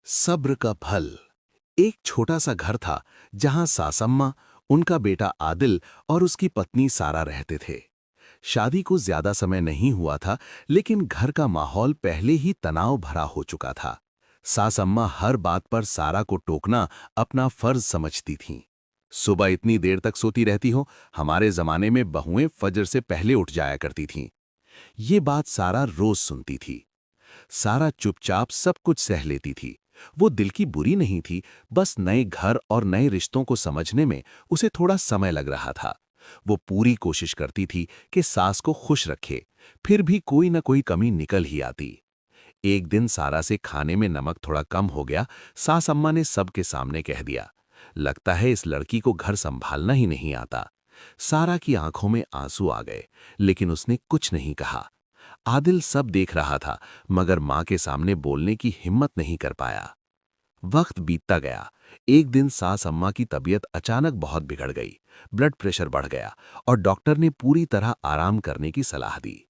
सब्र का फल। एक छोटा सा घर था जहां सासम्मा, उनका बेटा आदिल और उसकी पत्नी सारा रहते थे। शादी को ज्यादा समय नहीं हुआ था, लेकिन घर का माहौल पहले ही तनाव भरा हो चुका था। सासम्मा हर बात पर सारा को टोकना अपना फर्ज समझती थीं। सुबह इतनी देर तक सोती रहती हो, हमारे जमाने में बहुएं फजर से पहले उठ जाया करती थीं। ये बात सारा रोज सुनती थी। सारा चुपचाप सब कुछ सह लेती थी। वो दिल की बुरी नहीं थी, बस नए घर और नए रिश्तों को समझने में उसे थोड़ा समय लग रहा था। वो पूरी कोशिश करती थी कि सास को खुश रखे, फिर भी कोई न कोई कमी निकल ही आती। एक दिन सारा से खाने में नमक थोड़ा कम हो गया। सास अम्मा ने सबके सामने कह दिया, लगता है इस लड़की को घर संभालना ही नहीं आता। सारा की आंखों में आंसू आ गए, लेकिन उसने कुछ नहीं कहा। आदिल सब देख रहा था, मगर मां के सामने बोलने की हिम्मत नहीं कर पाया। वक्त बीतता गया। एक दिन सास अम्मा की तबीयत अचानक बहुत बिगड़ गई। ब्लड प्रेशर बढ़ गया और डॉक्टर ने पूरी तरह आराम करने की सलाह दी।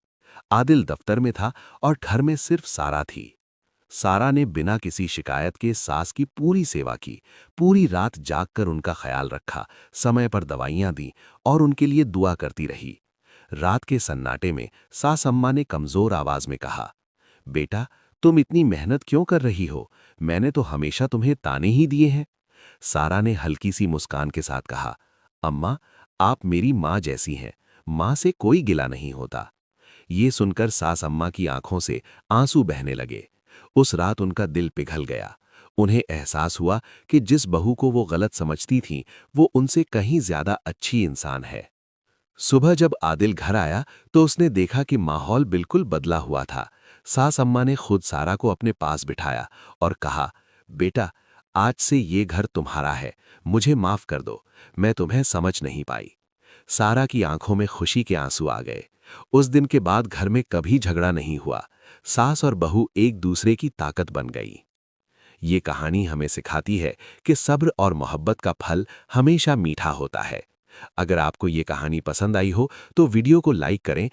आदिल दफ्तर में था और घर में सिर्फ सारा थी। सारा ने बिना किसी शिकायत के सास की पूरी सेवा की, पूरी रात जागकर उनका ख्याल रखा, समय पर दवाइयां दी और उनके लिए दुआ करती रही। रात के सन्नाटे में सास अम्मा ने कमजोर आवाज में कहा, बेटा, तुम इतनी मेहनत क्यों कर रही हो? मैंने तो हमेशा तुम्हें ताने ही दिए हैं। सारा ने हल्की सी मुस्कान के साथ कहा, अम्मा, आप मेरी माँ जैसी हैं। माँ से कोई गिला नहीं होता। ये सुनकर सास अम्मा की आंखों से आंसू बहने लगे। उस रात उनका दिल पिघल गया। उन्हें एहसास हुआ कि जिस बहू को वो गलत समझती थीं, वो उनसे कहीं ज्यादा अच्छी इंसान है। सुबह जब आदिल घर आया तो उसने देखा कि माहौल बिल्कुल बदला हुआ था। सास अम्मा ने खुद सारा को अपने पास बिठाया और कहा, बेटा, आज से ये घर तुम्हारा है। मुझे माफ कर दो, मैं तुम्हें समझ नहीं पाई। सारा की आंखों में खुशी के आंसू आ गए। उस दिन के बाद घर में कभी झगड़ा नहीं हुआ। सास और बहू एक दूसरे की ताकत बन गई। ये कहानी हमें सिखाती है कि सब्र और मोहब्बत का फल हमेशा मीठा होता है। अगर आपको ये कहानी पसंद आई हो तो वीडियो को लाइक करें